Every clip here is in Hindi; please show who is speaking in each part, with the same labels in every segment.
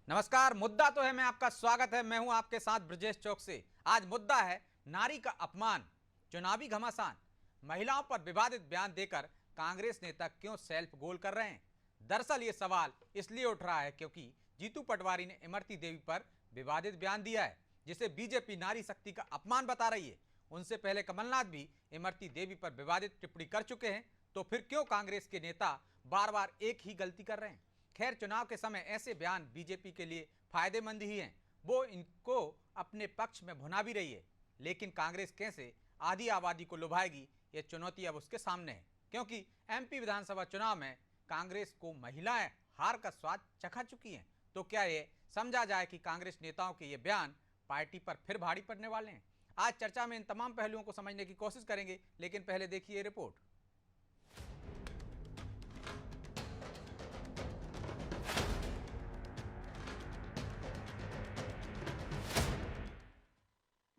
Speaker 1: नमस्कार। मुद्दा तो है, मैं आपका स्वागत है। मैं हूं आपके साथ ब्रजेश चौक से। आज मुद्दा है नारी का अपमान, चुनावी घमासान। महिलाओं पर विवादित बयान देकर कांग्रेस नेता क्यों सेल्फ गोल कर रहे हैं? दरअसल ये सवाल इसलिए उठ रहा है क्योंकि जीतू पटवारी ने इमरती देवी पर विवादित बयान दिया है, जिसे बीजेपी नारी शक्ति का अपमान बता रही है। उनसे पहले कमलनाथ भी इमरती देवी पर विवादित टिप्पणी कर चुके हैं, तो फिर क्यों कांग्रेस के नेता बार बार एक ही गलती कर रहे हैं? खैर, चुनाव के समय ऐसे बयान बीजेपी के लिए फायदेमंद ही हैं। वो इनको अपने पक्ष में भुना भी रही है, लेकिन कांग्रेस कैसे आधी आबादी को लुभाएगी, ये चुनौती अब उसके सामने है। क्योंकि एमपी विधानसभा चुनाव में कांग्रेस को महिलाएं हार का स्वाद चखा चुकी हैं। तो क्या ये समझा जाए कि कांग्रेस नेताओं के ये बयान पार्टी पर फिर भारी पड़ने वाले हैं? आज चर्चा में इन तमाम पहलुओं को समझने की कोशिश करेंगे, लेकिन पहले देखिए रिपोर्ट।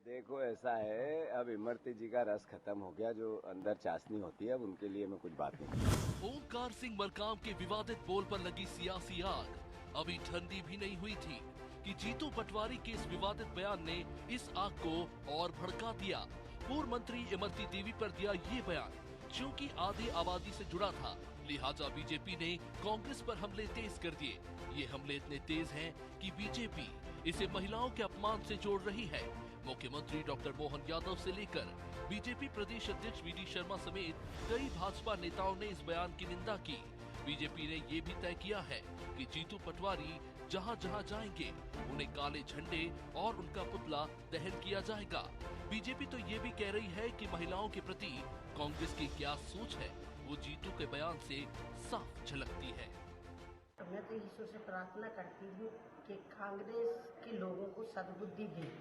Speaker 2: देखो, ऐसा है, अब इमरती जी का रस खत्म हो गया। जो अंदर चाशनी होती है, अब उनके लिए मैं कुछ बात नहीं।
Speaker 3: ओमकार सिंह मरकाम के विवादित बोल पर लगी सियासी आग अभी ठंडी भी नहीं हुई थी कि जीतू पटवारी के इस विवादित बयान ने इस आग को और भड़का दिया। पूर्व मंत्री इमरती देवी पर दिया ये बयान क्योंकि आधी आबादी से जुड़ा था, लिहाजा बीजेपी ने कांग्रेस पर हमले तेज कर दिए। ये हमले इतने तेज हैं कि बीजेपी इसे महिलाओं के अपमान से जोड़ रही है। मुख्यमंत्री डॉक्टर मोहन यादव से लेकर बीजेपी प्रदेश अध्यक्ष वी.डी. शर्मा समेत कई भाजपा नेताओं ने इस बयान की निंदा की। बीजेपी ने ये भी तय किया है कि जीतू पटवारी जहां जहां जाएंगे उन्हें काले झंडे और उनका पुतला दहन किया जाएगा। बीजेपी तो ये भी कह रही है कि महिलाओं के प्रति कांग्रेस की क्या सोच है, वो जीतू के बयान से साफ झलकती है।
Speaker 4: मैं तो ईश्वर से प्रार्थना करती हूँ कि कांग्रेस के लोगों को सद्बुद्धि दे।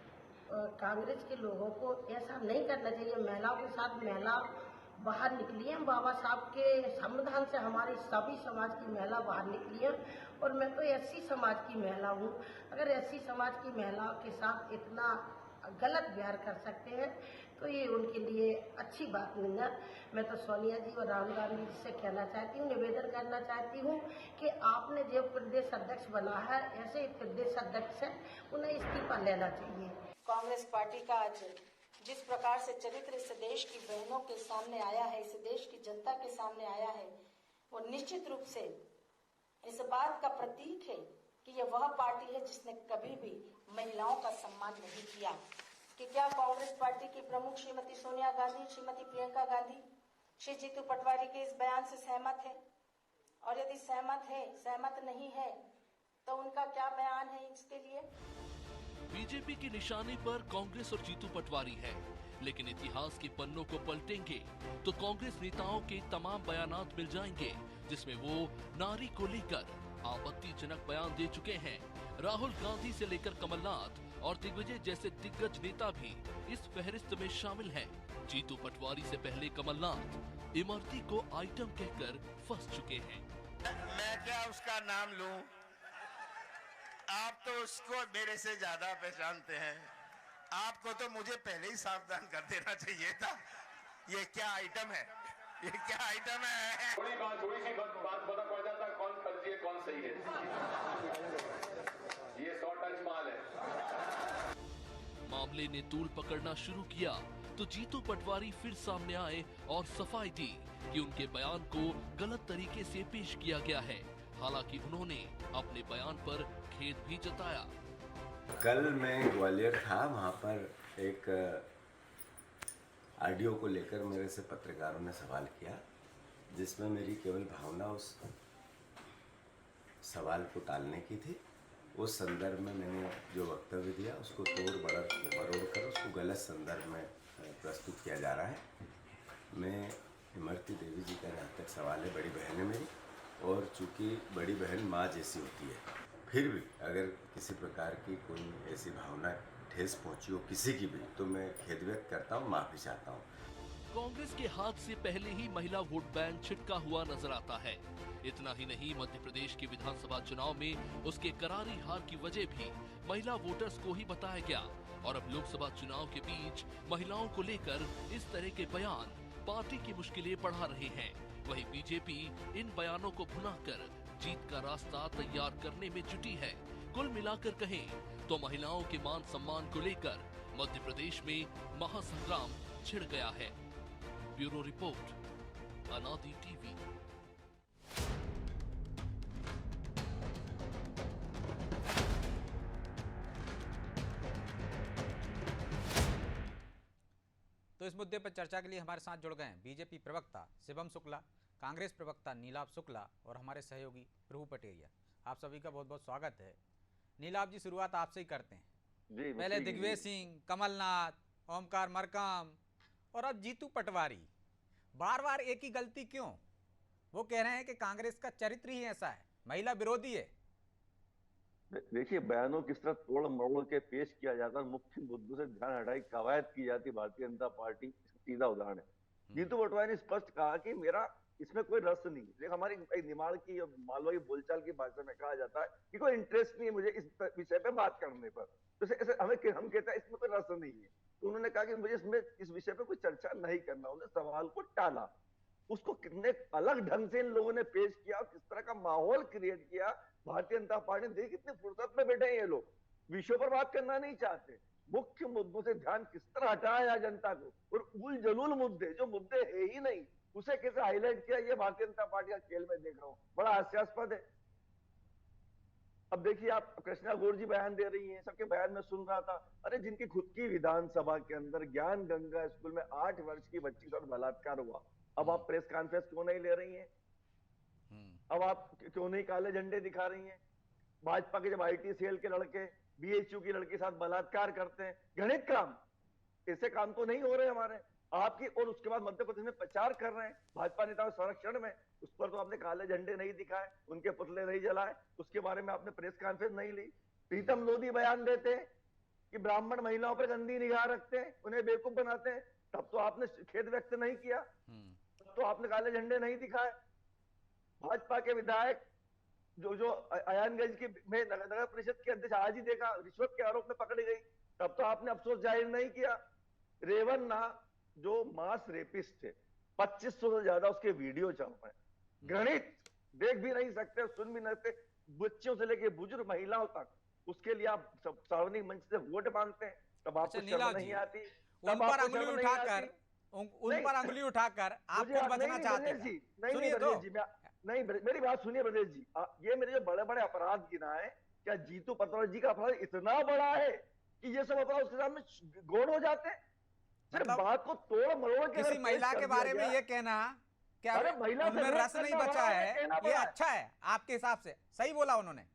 Speaker 4: कांग्रेस के लोगों को ऐसा नहीं करना चाहिए। महिलाओं के साथ महिला बाहर निकली है, बाबा साहब के संविधान से हमारे सभी समाज की महिला बाहर निकली है। और मैं तो एससी समाज की महिला हूँ। अगर एससी समाज की महिलाओं के साथ इतना गलत व्यवहार कर सकते हैं तो ये उनके लिए अच्छी बात नहीं है। मैं तो सोनिया जी और राहुल गांधी जी से कहना चाहती हूँ, निवेदन करना चाहती हूँ कि आपने जो प्रदेश अध्यक्ष बना है, ऐसे प्रदेश अध्यक्ष है, उन्हें इस्तीफा लेना चाहिए।
Speaker 5: कांग्रेस पार्टी का आज जिस प्रकार से चरित्र इस देश की बहनों के सामने आया है, इस देश की जनता के सामने आया है, वो निश्चित रूप से इस बात का प्रतीक है कि ये वह पार्टी है जिसने कभी भी महिलाओं का सम्मान नहीं किया। कि क्या कांग्रेस पार्टी की प्रमुख श्रीमती सोनिया गांधी, श्रीमती प्रियंका गांधी श्री जीतू पटवारी के इस बयान से सहमत है? और यदि सहमत नहीं है तो उनका क्या बयान है इसके लिए?
Speaker 3: बीजेपी की निशाने पर कांग्रेस और जीतू पटवारी है, लेकिन इतिहास के पन्नों को पलटेंगे तो कांग्रेस नेताओं के तमाम बयानात मिल जाएंगे जिसमें वो नारी को लेकर आपत्तिजनक बयान दे चुके हैं। राहुल गांधी से लेकर कमलनाथ और दिग्विजय जैसे दिग्गज नेता भी इस फहरिस्त में शामिल हैं। जीतू पटवारी से पहले कमलनाथ इमरती को आइटम कहकर फंस चुके हैं।
Speaker 6: मैं क्या उसका नाम लूं? आप तो उसको मेरे से ज्यादा पहचानते हैं। आपको तो मुझे पहले ही सावधान कर देना चाहिए था। ये क्या आइटम है? ये क्या आइटम है?
Speaker 7: थोड़ी सी बात पता पड़ जाता है कौन फर्जी है कौन सही है। ये 100 टन माल है।
Speaker 3: मामले ने तूल पकड़ना शुरू किया तो जीतू पटवारी फिर सामने आए और सफाई दी कि उनके बयान को गलत तरीके से पेश किया गया है। हालांकि उन्होंने अपने बयान पर खेद भी जताया।
Speaker 2: कल मैं ग्वालियर था, वहाँ पर एक ऑडियो को लेकर मेरे से पत्रकारों ने सवाल किया, जिसमें मेरी केवल भावना उस सवाल को टालने की थी। उस संदर्भ में मैंने जो वक्तव्य दिया उसको मरोड़ कर उसको गलत संदर्भ में प्रस्तुत किया जा रहा है। मैं इमरती देवी जी का जहाँ तक सवाल है, बड़ी बहन है मेरी, और चूँकि बड़ी बहन माँ जैसी होती है, फिर भी अगर किसी प्रकार की कोई ऐसी भावना ठेस पहुंची हो किसी की भी, तो मैं खेद व्यक्त करता हूँ, माफी चाहता हूँ।
Speaker 3: कांग्रेस के हाथ से पहले ही महिला वोट बैंक छिटका हुआ नजर आता है। इतना ही नहीं, मध्य प्रदेश के विधानसभा चुनाव में उसके करारी हार की वजह भी महिला वोटर्स को ही बताया गया। और अब लोकसभा चुनाव के बीच महिलाओं को लेकर इस तरह के बयान पार्टी की मुश्किलें बढ़ा रहे हैं। वहीं बीजेपी इन बयानों को भुनाकर जीत का रास्ता तैयार करने में जुटी है। कुल मिलाकर कहें तो महिलाओं के मान सम्मान को लेकर मध्य प्रदेश में महासंग्राम छिड़ गया है। ब्यूरो रिपोर्ट, अनादि टीवी।
Speaker 1: तो इस मुद्दे पर चर्चा के लिए हमारे साथ जुड़ गए हैं बीजेपी प्रवक्ता शिवम शुक्ला, कांग्रेस प्रवक्ता नीलाभ शुक्ला और हमारे सहयोगी प्रभु पटेरिया। आप सभी का बहुत बहुत स्वागत है। नीलाभ जी, शुरुआत आपसे ही करते हैं।
Speaker 8: जी,
Speaker 1: पहले दिग्विजय सिंह, कमलनाथ, ओमकार मरकाम और अब जीतू पटवारी, बार बार एक ही गलती क्यों? वो कह रहे हैं कि कांग्रेस का चरित्र ही ऐसा है, महिला विरोधी है।
Speaker 8: देखिए, बयानों किस तरह तोड़ मरोड़ के पेश किया जाता है, मुख्य मुद्दों से ध्यान हटाई कवायद की जाती भारतीय जनता पार्टी, सीधा उदाहरण है। जीतू पटवारी ने स्पष्ट कहा कि मेरा इसमें कोई रस नहीं। देख, हमारी निमाड़ की मालवाई बोलचाल की भाषा में कहा जाता है कि कोई इंटरेस्ट नहीं है मुझे इस विषय पे बात करने पर। तो ऐसे हम कहते हैं इसमें कोई रस नहीं है। तो उन्होंने कहा कि मुझे इसमें इस विषय पे कोई चर्चा नहीं करना। उन्होंने सवाल को टाला। उसको कितने अलग ढंग से इन लोगों ने पेश किया, किस तरह का माहौल क्रिएट किया। भारतीय जनता पार्टी ने कितनी फुर्सत में बैठे हैं ये लोग, विषयों पर बात करना नहीं चाहते, मुख्य मुद्दों से ध्यान किस तरह हटाया जनता को, और उल जलूल मुद्दे जो मुद्दे है ही नहीं उसे कैसे हाईलाइट किया, ये भारतीय जनता पार्टी का खेल में देख रहा हूं, बड़ा हास्यास्पद है। अब देखिए, आप कृष्णा गौर जी बयान दे रही हैं, सबके बयान में सुन रहा था। अरे, जिनकी खुद की विधानसभा के अंदर ज्ञान गंगा स्कूल में 8 वर्ष की बच्ची का बलात्कार हुआ, अब आप प्रेस कॉन्फ्रेंस क्यों नहीं ले रही हैं? अब आप क्यों नहीं काले झंडे दिखा रही हैं? भाजपा के जब आईटी सेल के लड़के बीएचयू की लड़की के साथ बलात्कार करते हैं, घृणित काम, ऐसे काम तो नहीं हो रहे हमारे आपकी। और उसके बाद मध्य प्रदेश में प्रचार कर रहे हैं भाजपा नेताओं संरक्षण में, उस पर तो आपने काले झंडे नहीं दिखाए, उनके पुतले नहीं जलाए, उसके बारे में आपने प्रेस कॉन्फ्रेंस नहीं ली। प्रीतम लोधी बयान देते हैं कि ब्राह्मण महिलाओं पर गंदी निगाह रखते हैं, उन्हें बेवकूफ बनाते हैं, तब तो आपने खेद व्यक्त नहीं किया, तब तो आपने काले झंडे नहीं दिखाए। भाजपा के विधायक जो अयानगंज की में नगर परिषद के अध्यक्ष आज ही देखा रिश्वत के आरोप में पकड़ी गई, तब तो आपने अफसोस जाहिर नहीं किया। रेवन्ना जो मास रेपिस्ट थे, 2500 से ज्यादा उसके वीडियो चल रहे हैं, घृणित, देख भी नहीं सकते, सुन भी नहीं सकते, बच्चों से लेके बुजुर्ग महिलाओं तक, उसके लिए आप सार्वजनिक मंच से वोट मांगते हैं, तब आपको शर्म नहीं आती?
Speaker 1: उन पर अंगुली उठाकर आप कुछ बचना चाहते हैं? सुनिए तो,
Speaker 8: नहीं, मेरी बात सुनिए ब्रजेश जी, ये मेरे जो बड़े बड़े अपराध गिनाए, क्या जीतू पटवारी जी का अपराध इतना बड़ा है कि ये सब अपराध उसके सामने गौण हो जाते हैं?
Speaker 1: मतलब
Speaker 8: बात को तोड़ मरोड़ के
Speaker 1: किसी महिला के बारे में ये कहना क्या उनमें रस नहीं बचा है, ये अच्छा है आपके हिसाब से? सही बोला उन्होंने?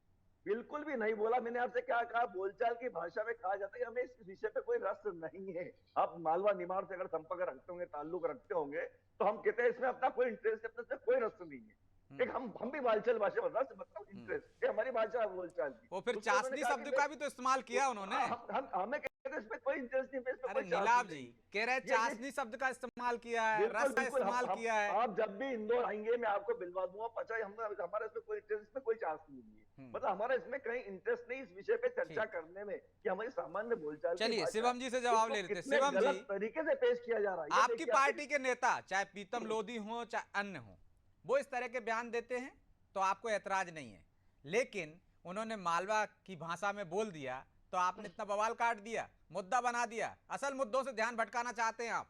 Speaker 8: बिल्कुल भी नहीं बोला। मैंने आपसे क्या कहा, बोलचाल की भाषा में कहा जाता है हमें इस विषय पे कोई रस नहीं है। आप मालवा निमाड़ से अगर संपर्क रखते होंगे, ताल्लुक रखते होंगे, तो हम कहते हैं इसमें अपना कोई इंटरेस्ट है, अपने कोई रस नहीं है। एक हम भी बालचल भाषा में रस मतलब इंटरेस्ट, ये हमारी भाषा है बोलचाल की।
Speaker 1: वो फिर चाशनी शब्द का भी तो इस्तेमाल किया उन्होंने।
Speaker 8: हमें कहते हैं इसमें कोई इंटरेस्ट नहीं।
Speaker 1: अरे नीलाभ जी कह रहे चाशनी शब्द का इस्तेमाल किया है, रस का इस्तेमाल किया है।
Speaker 8: आप जब भी इंदौर आएंगे मैं आपको बिलवा दूंगा, पता है हमारा इसमें कोई इंटरेस्ट, इसमें कोई चाशनी नहीं है। मतलब हमारा इसमें कहीं इंटरेस्ट नहीं इस विषय पे चर्चा करने में कि हमारी सामान्य बोलचाल।
Speaker 1: चलिए शिवम जी से जवाब ले लेते हैं। शिवम जी,
Speaker 8: तरीके से पेश किया जा रहा है।
Speaker 1: आपकी पार्टी के नेता चाहे प्रीतम लोधी हो चाहे अन्य हो, वो इस तरह के बयान देते हैं तो आपको ऐतराज नहीं है, लेकिन उन्होंने मालवा की भाषा में बोल दिया तो आपने इतना बवाल काट दिया, मुद्दा बना दिया। असल मुद्दों से ध्यान भटकाना चाहते हैं आप।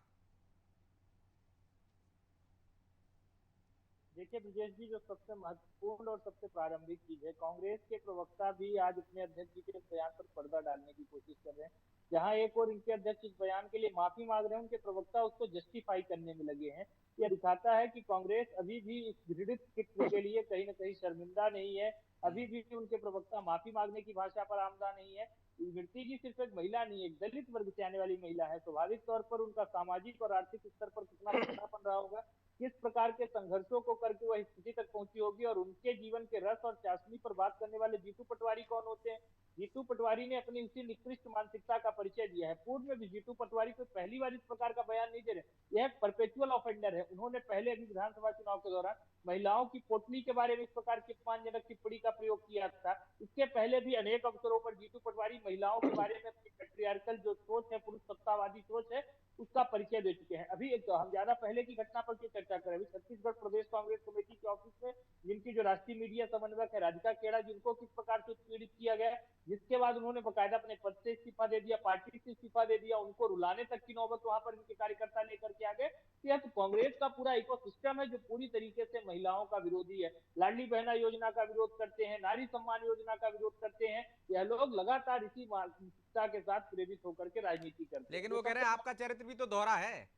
Speaker 9: देखिए ब्रजेश जी, जो सबसे महत्वपूर्ण और सबसे प्रारंभिक चीज है, कांग्रेस के प्रवक्ता भी आज अपने अध्यक्ष जी के बयान पर पर्दा डालने की कोशिश कर रहे हैं। जहां एक और इनके अध्यक्ष इस बयान के लिए माफी मांग रहे हैं, उनके प्रवक्ता उसको जस्टिफाई करने में लगे हैं। यह दिखाता है कि कांग्रेस अभी भी इस घृणित कृत्य के लिए कहीं न कहीं शर्मिंदा नहीं है, अभी भी उनके प्रवक्ता माफी मांगने की भाषा पर आमदा नहीं है। मृति जी सिर्फ एक महिला नहीं, एक दलित वर्ग से आने वाली महिला है। स्वाभाविक तौर पर उनका सामाजिक और आर्थिक स्तर पर कितना पिछड़ापन रहा होगा, किस प्रकार के संघर्षों को करके वह स्थिति तक पहुंची होगी, और उनके जीवन के रस और चाशनी पर बात करने वाले जीतू पटवारी कौन होते हैं? जीतू पटवारी ने अपनी उसी निकृष्ट मानसिकता का परिचय दिया है। पूर्व में भी जीतू पटवारी को पहली बार इस प्रकार का बयान नहीं दे रहे, यह परपेचुअल ऑफेंडर है। उन्होंने पहले अभी विधानसभा चुनाव के दौरान महिलाओं की पोटली के बारे में इस प्रकार की अपमानजनक टिप्पणी का प्रयोग किया था। इसके पहले भी अनेक अवसरों पर जीतू पटवारी महिलाओं के बारे में अपनी पैट्रियार्कल जो सोच है, पुरुष सत्तावादी सोच है, उसका परिचय दे चुके हैं। अभी एक हम ज्यादा पहले की घटना पर चर्चा करें, अभी छत्तीसगढ़ प्रदेश कांग्रेस कमेटी के ऑफिस में जिनकी जो राष्ट्रीय मीडिया समन्वयक है राधिका खेड़ा, जिनको किस प्रकार से पीड़ित किया गया, जिसके बाद उन्होंने बकायदा अपने पद से इस्तीफा दे दिया, पार्टी से इस्तीफा दे दिया, उनको रुलाने तक की नौबत वहां पर इनके कार्यकर्ता लेकर के आ गए। यह तो कांग्रेस का पूरा इकोसिस्टम है जो पूरी तरीके से महिलाओं का विरोधी है। लाडली बहना योजना का विरोध करते हैं, नारी सम्मान योजना का विरोध करते हैं। यह लोग लगातार इसी मानसिकता के साथ प्रेरित होकर के राजनीति करते हैं।
Speaker 1: लेकिन वो कह रहे हैं आपका चरित्र भी तो दोहरा है,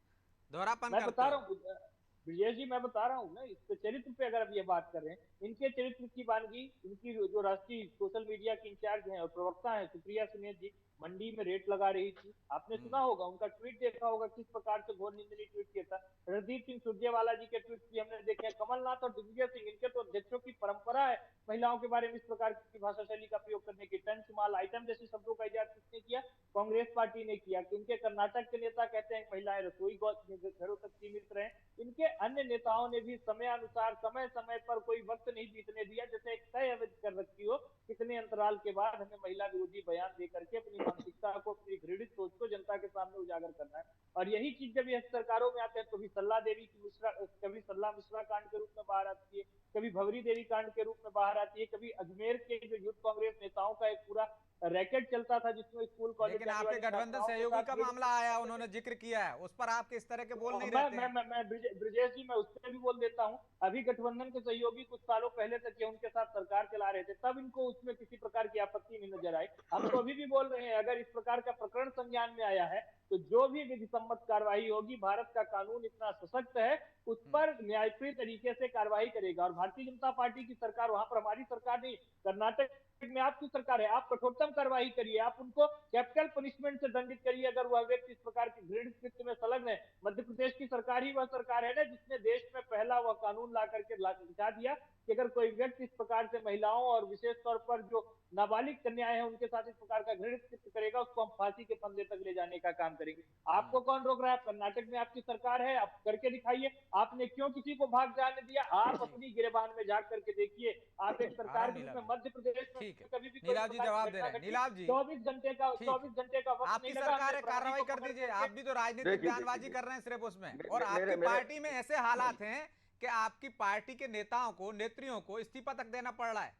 Speaker 1: दोहरापन
Speaker 9: मैं बता
Speaker 1: करते
Speaker 9: रहा हूँ ब्रजेश जी, मैं बता रहा हूँ ना, इस चरित्र पे अगर अब ये बात कर रहे हैं, इनके चरित्र की वानगी इनकी जो राष्ट्रीय सोशल मीडिया की इंचार्ज हैं और प्रवक्ता हैं सुप्रिया सुनील जी मंडी में रेट लगा रही थी। आपने सुना होगा, उनका ट्वीट देखा होगा, किस प्रकार से घोर निंदनीय ट्वीट किया था। रणदीप सिंह सुरजेवाला जी के ट्वीट भी हमने देखे। कमलनाथ और दिग्विजय सिंह, इनके तो अध्यक्षों की परंपरा है महिलाओं के बारे में इस प्रकार की भाषा शैली का प्रयोग करने की। टन माल आइटम जैसे शब्दों का इजाद किसने किया? कांग्रेस पार्टी ने किया। इनके कर्नाटक के नेता कहते हैं महिलाएं रसोई घरों तक सीमित रहे। इनके अन्य नेताओं ने भी समय अनुसार समय समय पर कोई वक्त नहीं बीतने दिया, जैसे एक तय अवधि कर रखी हो, कितने अंतराल के बाद हमें महिला विरोधी बयान देकर के अपनी मानसिकता को, अपनी घृणित सोच को जनता के सामने उजागर करना है। और यही चीज जब यह सरकारों में आते हैं, कभी सल्ला देवी की मिश्रा, कभी सल्ला मिश्रा कांड के रूप में बाहर आती है, कभी भवरी देवी कांड के रूप में बाहर आती है, कभी अजमेर के जो यूथ कांग्रेस नेताओं का एक पूरा रैकेट चलता था जिसमें स्कूल कॉलेज।
Speaker 1: लेकिन आपके गठबंधन सहयोगी का मामला आया, उन्होंने जिक्र किया है, उस पर आपके इस तरह के बोल नहीं रहते हैं।
Speaker 9: मैं ब्रजेश जी, मैं उस पर भी बोल देता हूँ। अभी गठबंधन के सहयोगी कुछ सालों पहले तक ये उनके साथ सरकार चला रहे थे, तब इनको उसमें किसी प्रकार की आपत्ति नहीं नजर आई। हम तो अभी भी बोल रहे हैं, अगर इस प्रकार का प्रकरण संज्ञान में आया है तो जो भी विधि सम्मत कार्रवाई होगी, भारत का कानून इतना सशक्त है, उस पर न्यायप्रिय तरीके से कार्रवाई करेगा। और भारतीय जनता पार्टी की सरकार, वहां पर हमारी सरकार नहीं, कर्नाटक में आपकी सरकार है, आप कठोरतम कार्रवाई करिए, आप उनको कैपिटल पनिशमेंट से दंडित करिए अगर वह व्यक्ति इस प्रकार की घृणित कृत्य में संलग्न है। मध्य प्रदेश की सरकार ही वह सरकार है ना जिसने देश में पहला वह कानून ला करके दिखा दिया कि अगर कोई व्यक्ति इस प्रकार से महिलाओं और विशेष तौर पर जो नाबालिग कन्याएं हैं उनके साथ इस प्रकार का घृणित कृत्य करेगा, उसको हम फांसी के फंदे तक ले जाने का काम करेंगे। आपको कौन रोक रहा है? कर्नाटक में आपकी सरकार है, आप करके दिखाइए। आपने क्यों किसी को भाग जाने दिया? आप अपनी गिरबान में झांक करके देखिए। आप एक सरकार के रूप में मध्य प्रदेश में कभी भी
Speaker 1: नीलाव जी जवाब दे रहे हैं। नीलाव जी
Speaker 9: 24 घंटे का वक्त
Speaker 1: आपकी सरकार है, कार्रवाई कर दीजिए। आप भी तो राजनीतिक बयानबाजी कर रहे हैं सिर्फ उसमें, और आपकी पार्टी में ऐसे हालात हैं कि आपकी पार्टी के नेताओं को, नेत्रियों को इस्तीफा तक देना पड़ रहा है,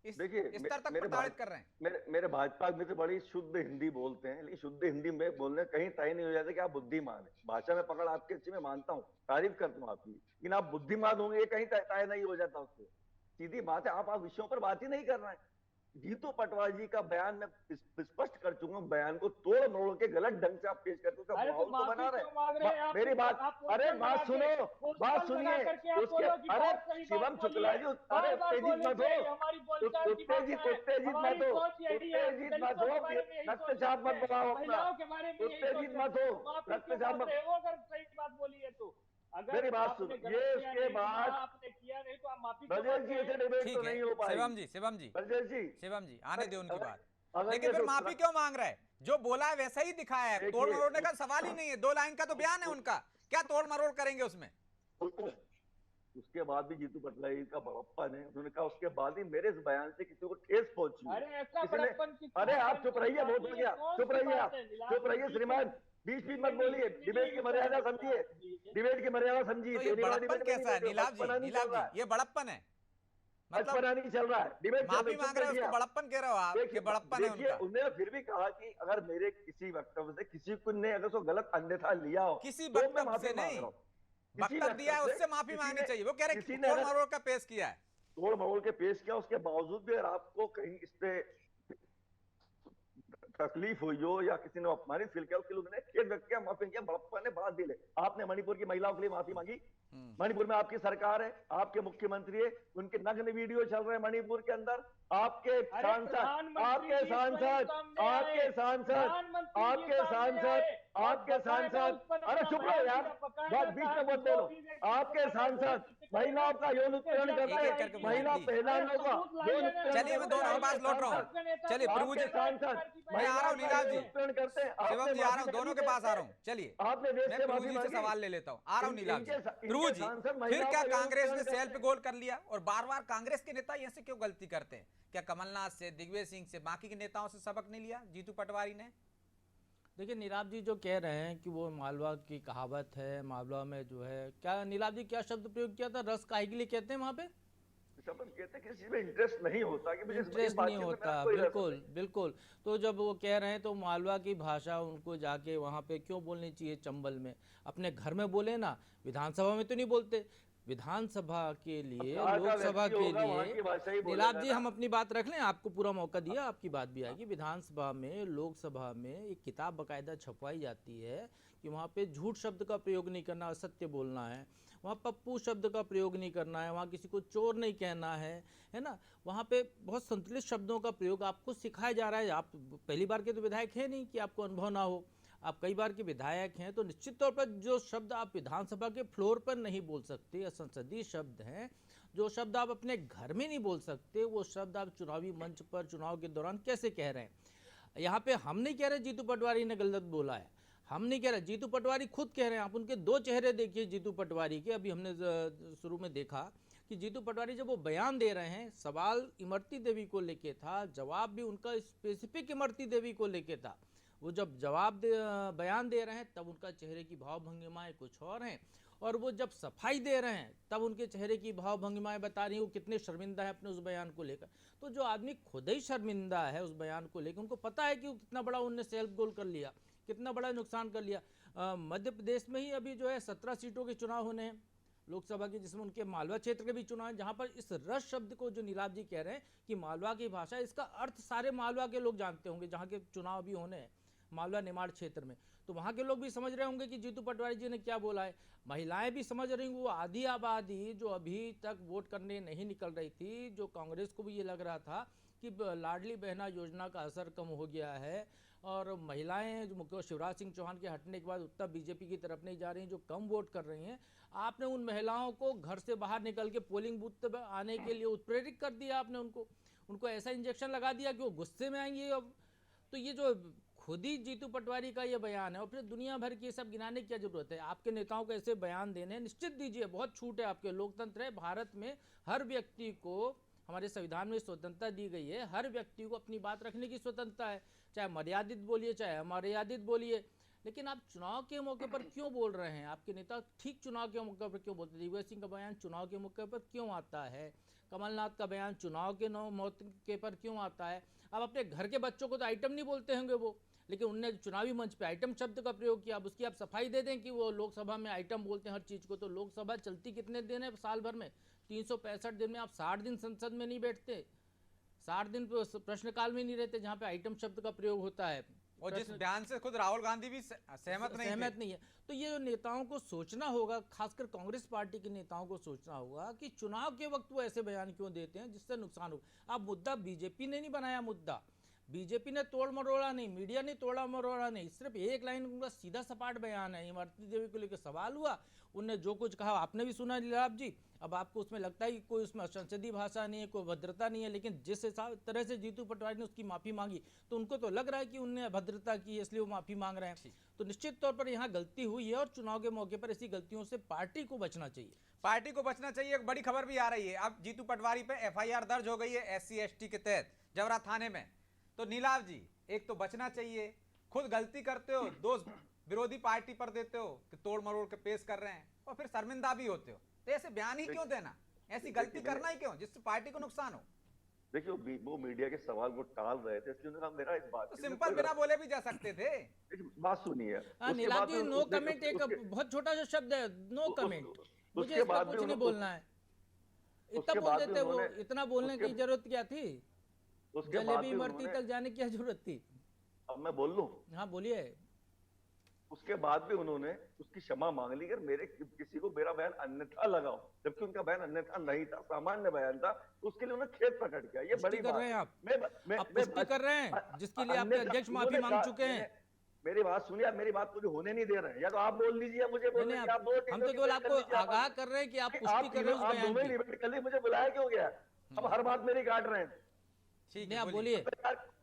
Speaker 1: इस स्तर तक प्रताड़ित कर रहे हैं।
Speaker 8: मेरे भाजपा मित्र बड़ी शुद्ध हिंदी बोलते हैं, लेकिन शुद्ध हिंदी में बोलने कहीं तय नहीं हो जाता कि आप बुद्धिमान है। भाषा में पकड़ आपकी अच्छी, मैं मानता हूँ, तारीफ करता हूँ आपकी, लेकिन आप बुद्धिमान होंगे ये कहीं तय नहीं हो जाता उससे। सीधी बात है, आप विषयों पर बात ही नहीं कर रहे हैं। जीतू पटवारी जी का बयान मैं स्पष्ट कर चुका हूँ, बयान को तोड़ मरोड़ के गलत ढंग से आप पेश करते हो, माहौल तो बना रहे। मेरी बात, अरे बात सुनो, बात सुनिए उसके। अरे शिवम शुक्ला जी, अरे उत्तेजित मत हो, उत्तेजित मत हो, उत्तेजित मत हो, रक्तचाप मत बढ़ाओ अपना, उत्तेजित मत हो, रक्तचाप मत। मेरी बात सुनो, ये उसके बाद आपने किया नहीं तो आप माफी ब्रजेश जी ऐसे डिबेट तो नहीं हो पाएगी।
Speaker 1: शिवम जी आने दे उनकी बात, लेकिन फिर माफी क्यों मांग रहा है? जो बोला है वैसा ही दिखाया है, तोड़ मरोड़ने का सवाल ही नहीं है। 2 लाइन का तो बयान है उनका, क्या तोड़ मरोड़ करेंगे उसमें?
Speaker 8: उसके बाद भी जीतू पटवारी का बड़प्पन है, उन्होंने कहा उसके बाद ही मेरे इस बयान से किसी को ठेस पहुंची। अरे आप चुप रहिए, बहुत हो गया, चुप रहिए, आप चुप रहिए श्रीमान, बीच मत बोलिए, डिबेट की मर्यादा समझिए, डिबेट की मर्यादा समझिए।
Speaker 1: तो ये बड़प्पन कैसा है नीलाव जी? ये बड़प्पन है,
Speaker 8: मतलब नहीं चल रहा है, डिबेट
Speaker 1: माफी मांग रहे हैं, उसको बड़प्पन कह रहे हो आप कि बड़प्पन है उनका।
Speaker 8: उन्होंने फिर भी कहा कि अगर मेरे किसी वक्तव्य से किसी को ने अगर उसको गलत अन्यथा लिया हो,
Speaker 1: किसी वक्तव्य से नहीं, वक्तव्य दिया है उससे माफी मांगनी चाहिए। वो कह रहे हैं तोड़ मरोड़ का पेश किया है,
Speaker 8: तोड़ मरोड़ के पेश किया, उसके बावजूद भी अगर आपको कहीं इस पे तकलीफ हुई हो या किसी ने अपमानित फील किया, उसके लिए उन्होंने खेद व्यक्त किया, माफी किया। बड़प्पन ने बड़ा दिल है। आपने मणिपुर की महिलाओं के लिए माफी मांगी, मणिपुर में आपकी सरकार है, आपके मुख्यमंत्री है, उनके नग्न वीडियो चल रहे हैं मणिपुर के अंदर, आपके सांसद, आपके सांसद, आपके सांसद, आपके सांसद, आपके सांसद, अरे चुप रहो यार, बात बीच में मत बोलो। आपके सांसद महिलाओं का यौन उत्पीड़न करते हैं, महिला पहलवानों का यौन उत्पीड़न।
Speaker 1: चलिए मैं दोनों की बात लौट रहा हूँ, चलिए प्रभु जी
Speaker 8: सांसद
Speaker 1: मैं आ रहा हूँ, नीलाव जी
Speaker 8: करते हैं,
Speaker 1: शिवम जी आ रहा हूँ, दोनों के पास आ रहा हूँ। चलिए
Speaker 8: आपने
Speaker 1: मैं प्रभु जी से सवाल ले लेता हूँ, आ रहा हूँ नीलाव जी। प्रभु जी फिर क्या कांग्रेस ने सेल्फ गोल कर लिया, और बार बार कांग्रेस के नेता ऐसे क्यों गलती करते हैं? क्या कमलनाथ से, दिग्विजय सिंह से, बाकी के नेताओं से सबक नहीं लिया जीतू पटवारी ने?
Speaker 10: देखिए नीलाभ जी जो कह रहे हैं कि वो मालवा की कहावत है, मालवा में जो है क्या नीलाभ जी क्या शब्द प्रयोग किया था, रस काहे के लिए कहते हैं वहाँ पे?
Speaker 8: सब कहते हैं किसी में इंटरेस्ट नहीं होता कि मुझे इस
Speaker 10: इंटरेस्ट नहीं
Speaker 8: बातचीत में
Speaker 10: होता,
Speaker 8: मेरा कोई रस
Speaker 10: बिल्कुल
Speaker 8: नहीं।
Speaker 10: बिल्कुल। तो जब वो कह रहे हैं तो मालवा की भाषा उनको जाके वहाँ पे क्यों बोलनी चाहिए चंबल में? अपने घर में बोले ना, विधानसभा में तो नहीं बोलते। विधानसभा के लिए,
Speaker 8: जहाँ का
Speaker 10: लोकसभा
Speaker 8: व्यक्ति
Speaker 10: के
Speaker 8: होगा वहाँ की
Speaker 10: लिए,
Speaker 8: भाषा ही
Speaker 10: नीलाभ
Speaker 8: बोलेगा
Speaker 10: जी
Speaker 8: ना।
Speaker 10: हम अपनी बात रख लें, आपको पूरा मौका दिया, आपकी बात भी आएगी। विधानसभा में, लोकसभा में एक किताब बाकायदा छपवाई जाती है कि वहाँ पे झूठ शब्द का प्रयोग नहीं करना, असत्य बोलना है, वहाँ पप्पू शब्द का प्रयोग नहीं करना है, वहाँ किसी को चोर नहीं कहना है ना। वहाँ पे बहुत संतुलित शब्दों का प्रयोग आपको सिखाया जा रहा है। आप पहली बार के तो विधायक हैं नहीं कि आपको अनुभव ना हो, आप कई बार के विधायक हैं, तो निश्चित तौर पर जो शब्द आप विधानसभा के फ्लोर पर नहीं बोल सकते, संसदीय शब्द हैं, जो शब्द आप अपने घर में नहीं बोल सकते, वो शब्द आप चुनावी मंच पर चुनाव के दौरान कैसे कह रहे हैं? यहाँ पे हम नहीं कह रहे जीतू पटवारी ने गलत बोला है, हम नहीं कह रहे, जीतू पटवारी खुद कह रहे हैं। आप उनके दो चेहरे देखिए जीतू पटवारी के। अभी हमने शुरू में देखा कि जीतू पटवारी जब वो बयान दे रहे हैं, सवाल इमरती देवी को लेके था, जवाब भी उनका स्पेसिफिक इमरती देवी को लेके था। वो जब बयान दे रहे हैं तब उनका चेहरे की भाव भंगिमाएँ कुछ और हैं, और वो जब सफाई दे रहे हैं तब उनके चेहरे की भाव भंगिमाएँ बता रही हैं वो कितने शर्मिंदा है अपने उस बयान को लेकर। तो जो आदमी खुद ही शर्मिंदा है उस बयान को लेकर, उनको पता है कि वो कितना बड़ा उनने सेल्फ गोल कर लिया, कितना बड़ा नुकसान कर लिया। मध्य प्रदेश में ही अभी जो है 17 सीटों के चुनाव होने हैं लोकसभा के, जिसमें उनके मालवा क्षेत्र के भी चुनाव हैं, जहां पर इस रस शब्द को जो नीलाभ जी कह रहे हैं कि मालवा की भाषा, इसका अर्थ सारे मालवा के लोग जानते होंगे, जहां के चुनाव भी होने हैं मालवा निमाड़ क्षेत्र में। तो वहाँ के लोग भी समझ रहे होंगे कि जीतू पटवारी जी ने क्या बोला है। महिलाएं भी समझ रही होंगी, वो आधी आबादी जो अभी तक वोट करने नहीं निकल रही थी, जो कांग्रेस को भी ये लग रहा था कि लाडली बहना योजना का असर कम हो गया है, और महिलाएं जो मुख्य शिवराज सिंह चौहान के हटने के बाद उत्तर बीजेपी की तरफ नहीं जा रही, जो कम वोट कर रही हैं, आपने उन महिलाओं को घर से बाहर निकल के पोलिंग बूथ पर आने के लिए उत्प्रेरित कर दिया। आपने उनको ऐसा इंजेक्शन लगा दिया कि वो गुस्से में आएंगे। अब तो ये जो खुद ही जीतू पटवारी का ये बयान है, और फिर दुनिया भर की सब गिनाने की क्या जरूरत है? आपके नेताओं को ऐसे बयान देने, निश्चित दीजिए, बहुत छूट है, आपके लोकतंत्र है। भारत में हर व्यक्ति को, हमारे संविधान में स्वतंत्रता दी गई है, हर व्यक्ति को अपनी बात रखने की स्वतंत्रता है, चाहे मर्यादित बोलिए चाहे अमर्यादित बोलिए। लेकिन आप चुनाव के मौके पर क्यों बोल रहे हैं? आपके नेता ठीक चुनाव के मौके पर क्यों बोलते हैं? दिग्विजय सिंह का बयान चुनाव के मौके पर क्यों आता है? कमलनाथ का बयान चुनाव के मौके पर क्यों आता है? अब अपने घर के बच्चों को तो आइटम नहीं बोलते होंगे वो, लेकिन उनने चुनावी मंच पे आइटम शब्द का प्रयोग किया। अब उसकी आप सफाई दे दें कि वो लोकसभा में आइटम बोलते हैं हर चीज़ को। तो लोकसभा चलती कितने दिन है साल भर में? 365 दिन में आप 60 दिन संसद में नहीं बैठते, 60 दिन प्रश्नकाल में नहीं रहते जहाँ पे आइटम शब्द का प्रयोग होता है।
Speaker 1: और जिस बयान से खुद राहुल गांधी भी सहमत नहीं है।
Speaker 10: तो ये नेताओं को सोचना होगा, खासकर कांग्रेस पार्टी के नेताओं को सोचना होगा कि चुनाव के वक्त वो ऐसे बयान क्यों देते हैं जिससे नुकसान हो। अब मुद्दा बीजेपी ने नहीं बनाया, मुद्दा बीजेपी ने तोड़ मरोड़ा नहीं, मीडिया ने तोड़ा मरोड़ा नहीं, सिर्फ एक लाइन उनका सीधा सपाट बयान है। इमरती देवी को लेकर सवाल हुआ, उनने जो कुछ कहा आपने भी सुना नीलाभ जी। अब आपको उसमें लगता है कि कोई उसमें संसदीय भाषा नहीं है, कोई भद्रता नहीं है, लेकिन जिस तरह से जीतू पटवारी ने उसकी माफ़ी मांगी तो उनको तो लग रहा है कि उनने अभद्रता की, इसलिए वो माफ़ी मांग रहे हैं। तो निश्चित तौर पर यहाँ गलती हुई है, और चुनाव के मौके पर ऐसी गलतियों से पार्टी को बचना चाहिए।
Speaker 1: पार्टी को बचना चाहिए। एक बड़ी खबर भी आ रही है, अब जीतू पटवारी पे FIR दर्ज हो गई है SC ST के तहत जवरा थाने में। तो नीलाभ जी, एक तो बचना चाहिए, खुद गलती करते हो, दोष विरोधी पार्टी पर देते हो कि तोड़ मरोड़ के पेश कर रहे हैं, और फिर शर्मिंदा भी होते हो। तो ऐसे बयान ही क्यों देना, ऐसी गलती करना ही क्यों जिससे पार्टी को नुकसान हो?
Speaker 8: देखिए वो मीडिया के सवाल को टाल रहे थे, इसलिए उन्होंने कहा मेरा इस बात
Speaker 1: तो सिंपल बिना बोले भी जा सकते थे।
Speaker 8: बात सुनिए,
Speaker 10: नीलाभ जी, नो कमेंट एक बहुत छोटा सा शब्द है, नो कमेंट। मुझे इस पर कुछ नहीं बोलना है। इतना बोल देते वो, इतना बोलने की जरूरत क्या थी? जलेबी इमरती तक जाने की क्या जरूरत थी?
Speaker 8: अब मैं बोल लूं?
Speaker 10: हाँ बोलिए।
Speaker 8: उसके बाद भी उन्होंने उसकी क्षमा मांग ली, मेरे किसी को मेरा बयान अन्यथा लगाओ, जबकि उनका बयान अन्यथा नहीं था, सामान्य बयान था। उसके लिए उन्होंने खेद प्रकट किया। ये बड़ी
Speaker 10: कर रहे हैं आप पुष्टि कर रहे हैं, जिसके लिए आपके अध्यक्ष माफी मांग चुके हैं।
Speaker 8: मेरी बात सुनिए, आप मेरी बात मुझे होने नहीं दे रहे हैं, या तो आप बोल लीजिए, मुझे बोल
Speaker 10: हम तो केवल आपको आगाह कर रहे हैं कि आप पुष्टि कर रहे हैं उस बयान की।
Speaker 8: कल ही मुझे बुलाया क्यों गया? अब हर बात मेरी काट रहे हैं।
Speaker 1: ठीक है,
Speaker 10: आप बोलिए।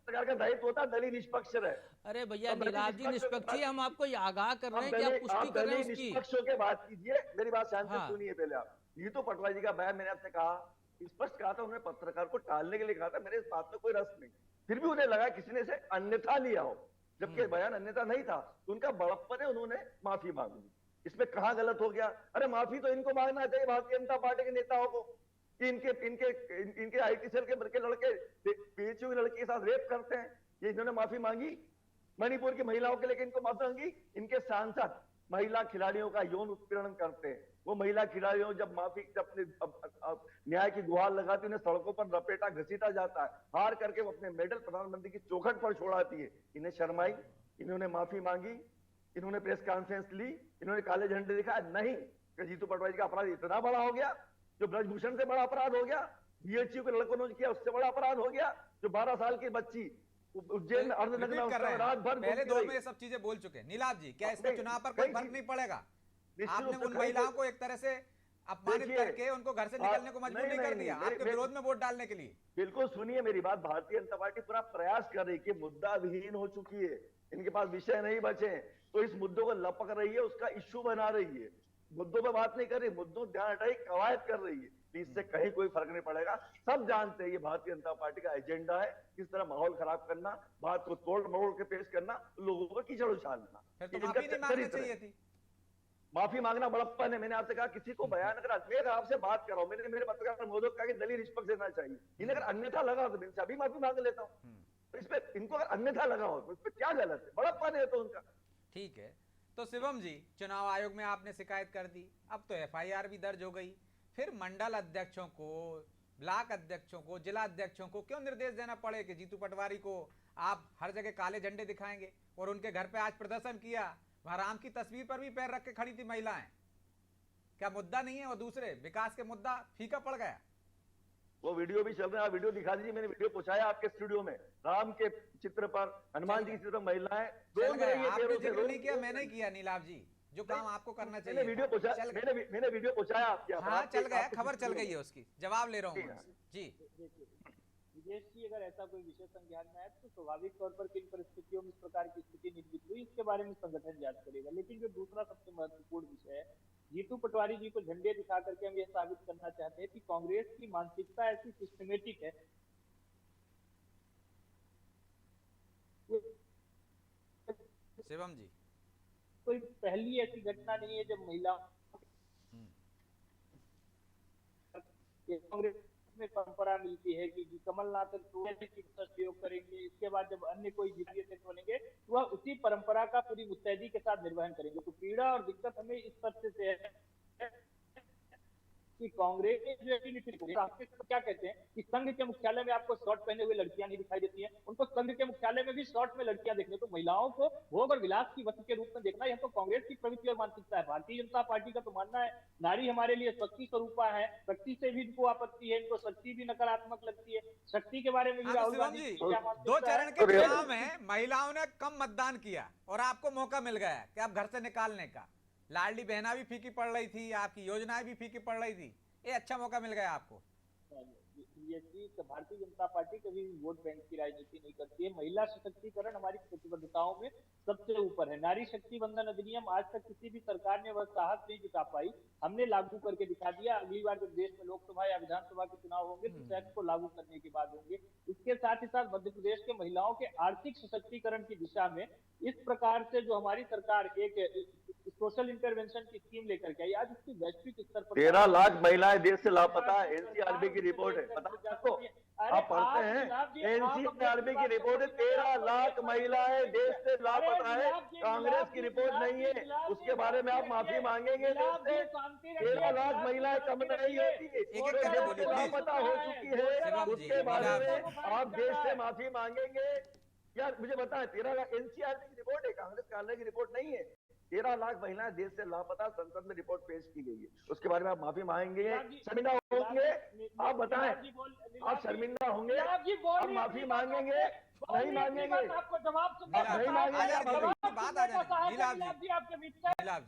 Speaker 8: सरकार का दायित्व होता है दलील निष्पक्ष रहे।
Speaker 10: अरे भैया नीलाभ जी, निष्पक्ष ही हम आपको आगाह कर रहे हैं कि आप पुष्टि कर रहे हैं उसकी।
Speaker 8: निष्पक्ष होकर बात कीजिए, मेरी बात शांति से सुनिए पहले आप। जीतू पटवारी जी का बयान मैंने आपसे कहा, स्पष्ट कहा था, उन्होंने पत्रकार को टालने के लिए कहा था, मेरे इस बात में कोई रस नहीं। फिर भी उन्हें लगा किसी ने इसे अन्यथा लिया हो, जबकि बयान अन्यथा नहीं था। तो उनका बड़प्पन है, उन्होंने माफी मांग ली। इसमें कहां गलत हो गया? अरे माफी तो इनको मांगना चाहिए भारतीय जनता पार्टी के नेताओं को कि इनके IT सेल के लड़के PHU की लड़की के साथ रेप करते हैं, ये इन्होंने माफी मांगी। मणिपुर की महिलाओं के लेकर इनको माफी मांगी। इनके सांसद महिला खिलाड़ियों का यौन उत्पीड़न करते हैं, वो महिला खिलाड़ियों जब न्याय की गुहार लगाती उन्हें सड़कों पर लपेटा घसीटा जाता है, हार करके वो अपने मेडल प्रधानमंत्री की चौखट पर छोड़ाती है। इन्हें शर्म आई, इन्होंने माफी मांगी, इन्होंने प्रेस कॉन्फ्रेंस ली, इन्होंने काले झंडे दिखाए? नहीं। जीतू पटवारी का अपराध इतना बड़ा हो गया, जो ब्रजभूषण से बड़ा अपराध हो गया, BHU के लड़कों ने किया उससे बड़ा अपराध हो गया, जो 12 साल की बच्ची उज्जैन में अर्धनग्न रात भर
Speaker 1: पहले दौर में ये सब चीजें बोल चुके हैं। नीलाभ जी, क्या इसमें चुनाव पर कोई फर्क नहीं पड़ेगा? आपने उन महिलाओं को एक तरह से अपमानित करके उनको घर से निकलने को मजबूर नहीं कर दिया आपके विरोध में वोट डालने के लिए?
Speaker 8: बिल्कुल, सुनिए मेरी बात। भारतीय जनता पार्टी पूरा प्रयास कर रही है कि मुद्दा विहीन हो चुकी है, इनके पास विषय नहीं बचे, तो इस मुद्दों को लपक रही है, उसका इश्यू बना रही है, मुद्दों पे बात नहीं कर रही, मुद्दों ध्यान हटाई कवायद कर रही है। इससे कहीं कोई फर्क नहीं पड़ेगा। सब जानते हैं ये भारतीय जनता पार्टी का एजेंडा है, किस तरह माहौल खराब करना, बात को तोड़ मरोड़ के पेश करना, लोगों को कीचड़ उछालना।
Speaker 1: फिर तो माफी नहीं मांगनी चाहिए थी।
Speaker 8: माफी मांगना बड़प्पन है। मैंने आपसे कहा किसी को बयान अगर मैं आपसे बात कर रहा हूँ, मैंने मेरे पत्रकार मोदक कहा कि दलील निष्पक्ष देना चाहिए, इन्हें अगर अन्यथा लगा तो मैं अभी माफी मांग लेता हूँ। तो इसमें इनको अगर अन्यथा लगा हो तो इसमें क्या गलत है? बड़प्पन है तो उनका।
Speaker 1: ठीक है, तो शिवम जी, चुनाव आयोग में आपने शिकायत कर दी, अब तो FIR भी दर्ज हो गई, फिर मंडल अध्यक्षों को, ब्लॉक अध्यक्षों को, जिला अध्यक्षों को क्यों निर्देश देना पड़े कि जीतू पटवारी को आप हर जगह काले झंडे दिखाएंगे? और उनके घर पे आज प्रदर्शन किया, वहां राम की तस्वीर पर भी पैर रख के खड़ी थी महिलाएं। क्या मुद्दा नहीं है? और दूसरे विकास के मुद्दा फीका पड़ गया।
Speaker 8: वो वीडियो भी चल रहा है, वीडियो दिखा दीजिए। मैंने वीडियो पहुंचाया आपके स्टूडियो में, राम के चित्र पर, हनुमान जी के चित्र पर महिलाएं रोज रही है।
Speaker 1: आपने जिक्र नहीं किया, मैंने किया नीलाभ जी, जो काम आपको करना चाहिए।
Speaker 8: मैंने वीडियो पहुंचाया आपके।
Speaker 1: हाँ, चल गया, खबर चल गई है, उसकी जवाब ले रहा हूँ जी।
Speaker 9: विदेश की अगर ऐसा कोई विषय संज्ञान में आए तो स्वाभाविक तौर पर किन परिस्थितियों में इस प्रकार की स्थिति निर्मित हुई, इसके बारे में संगठन जांच करेगा। लेकिन जो दूसरा सबसे महत्वपूर्ण विषय है, जीतू पटवारी जी को झंडे दिखा करके हम यह साबित करना चाहते हैं कि कांग्रेस की मानसिकता ऐसी सिस्टमेटिक है।
Speaker 1: शिवम जी,
Speaker 9: कोई पहली ऐसी घटना नहीं है जब महिला कांग्रेस में परंपरा मिलती है कि कमलनाथ प्रयोग करेंगे, इसके बाद जब अन्य कोई जीतीय नेता बनेंगे तो वह उसी परंपरा का पूरी मुस्तैदी के साथ निर्वहन करेंगे। तो पीड़ा और दिक्कत हमें इस तथ्य से है कि कांग्रेस जो क्या कहते हैं कि संघ के मुख्यालय में आपको शॉर्ट पहने हुए लड़कियां नहीं दिखाई देती हैं, उनको संघ के मुख्यालय में भी शॉर्ट में लड़कियां देखने, तो महिलाओं को भोग और विलास की वस्तु के रूप में देखना, यह तो कांग्रेस की प्रवृत्ति और मानसिकता है। भारतीय जनता पार्टी का तो मानना है नारी हमारे लिए शक्ति स्वरूपा है, शक्ति से भी इनको आपत्ति है, इनको शक्ति भी नकारात्मक लगती है। शक्ति के बारे में भी राहुल गांधी
Speaker 1: 2 चरण के चुनाव में महिलाओं ने कम मतदान किया और आपको मौका मिल गया कि आप घर से निकालने का। लाडली बहना भी फीकी पड़ रही थी, आपकी योजनाएं भी फीकी पड़ रही थी, ये अच्छा मौका मिल गया आपको।
Speaker 9: भारतीय जनता पार्टी कभी वोट बैंक की राजनीति नहीं करती है। महिला सशक्तिकरण हमारी प्रतिबद्धताओं में सबसे ऊपर है। नारी शक्ति बंधन अधिनियम आज तक किसी भी सरकार ने वह साहस नहीं जुटा पाई, हमने लागू करके दिखा दिया। अगली बार जब देश में लोकसभा या विधानसभा के चुनाव होंगे तो एक्ट को लागू करने के बाद होंगे। इसके साथ ही साथ मध्य प्रदेश के महिलाओं के आर्थिक सशक्तिकरण की दिशा में इस प्रकार से जो हमारी सरकार एक सोशल इंटरवेंशन की स्कीम लेकर के आई, आज उसकी वैश्विक स्तर पर
Speaker 8: 13 लाख महिलाएं देश से लापता है। NCRB की रिपोर्ट है, पता आपको? आप पढ़ते हैं NCRB की रिपोर्ट है, 13 लाख महिलाएं देश से लापता है। कांग्रेस की रिपोर्ट नहीं है, उसके बारे में आप माफी मांगेंगे? 13 लाख महिलाएं कम नहीं होती, लापता हो चुकी है, उसके बारे में आप देश से माफी मांगेंगे? यार मुझे बताएं, 13 लाख NCRB की रिपोर्ट है, कांग्रेस कार्यालय की रिपोर्ट नहीं है। 13 लाख महिलाएं देश से लापता, संसद में रिपोर्ट पेश की गई है, उसके बारे में आप माफी मांगेंगे? शर्मिंदा होंगे? आप बताएं, आप शर्मिंदा होंगे? आप माफी मांगेंगे? नहीं मांगेंगे?
Speaker 9: आपको जवाब
Speaker 8: नहीं मांगेंगे?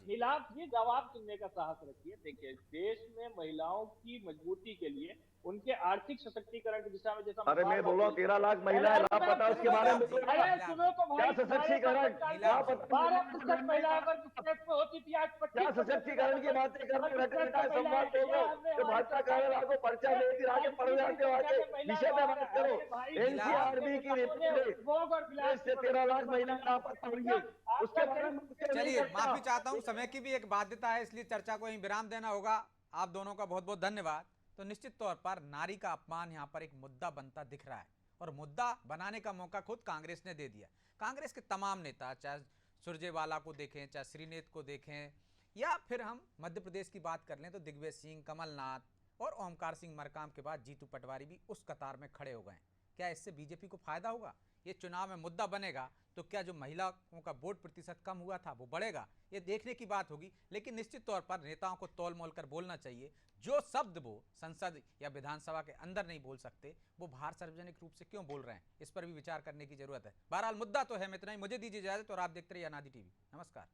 Speaker 9: नीलाभ जी जवाब सुनने का साहस रखिए। देखिए, देश में महिलाओं की मजबूती के लिए, उनके आर्थिक सशक्तिकरण की दिशा में, जैसा
Speaker 8: अरे मैं बोल रहा हूँ 13 लाख महिलाएं लापता, उसके बारे में
Speaker 9: सुनो तो
Speaker 8: क्या सशक्तिकरण,
Speaker 9: महिला होती थी, आज
Speaker 8: क्या सशक्तिकरण की बातें करते संवाद भाजपा कार्यालय को पर्चा दे के आगे पड़ जाते हो, आगे विषय पे बात करो। एनसीआरबी की रिपोर्ट में इससे 13 लाख महिला लापता हुई है, उसके बारे में
Speaker 1: चलिए माफी चाहता हूं, समय की भी एक बाध्यता है, इसलिए चर्चा को यहीं विराम देना होगा। आप दोनों का बहुत बहुत धन्यवाद। तो निश्चित तौर पर नारी का अपमान यहाँ पर एक मुद्दा बनता दिख रहा है, और मुद्दा बनाने का मौका खुद कांग्रेस ने दे दिया। कांग्रेस के तमाम नेता, चाहे सुरजेवाला को देखें, चाहे श्रीनेत को देखें, या फिर हम मध्य प्रदेश की बात कर लें तो दिग्विजय सिंह, कमलनाथ और ओमकार सिंह मरकाम के बाद जीतू पटवारी भी उस कतार में खड़े हो गए। क्या इससे बीजेपी को फायदा होगा? ये चुनाव में मुद्दा बनेगा तो क्या जो महिलाओं का वोट प्रतिशत कम हुआ था वो बढ़ेगा? ये देखने की बात होगी। लेकिन निश्चित तौर पर नेताओं को तौल मोल कर बोलना चाहिए। जो शब्द वो संसद या विधानसभा के अंदर नहीं बोल सकते, वो बाहर सार्वजनिक रूप से क्यों बोल रहे हैं, इस पर भी विचार करने की जरूरत है। बहरहाल मुद्दा तो है। इतना ही, मुझे दीजिए इजाजत और आप देखते रहिए अनादि टीवी। नमस्कार।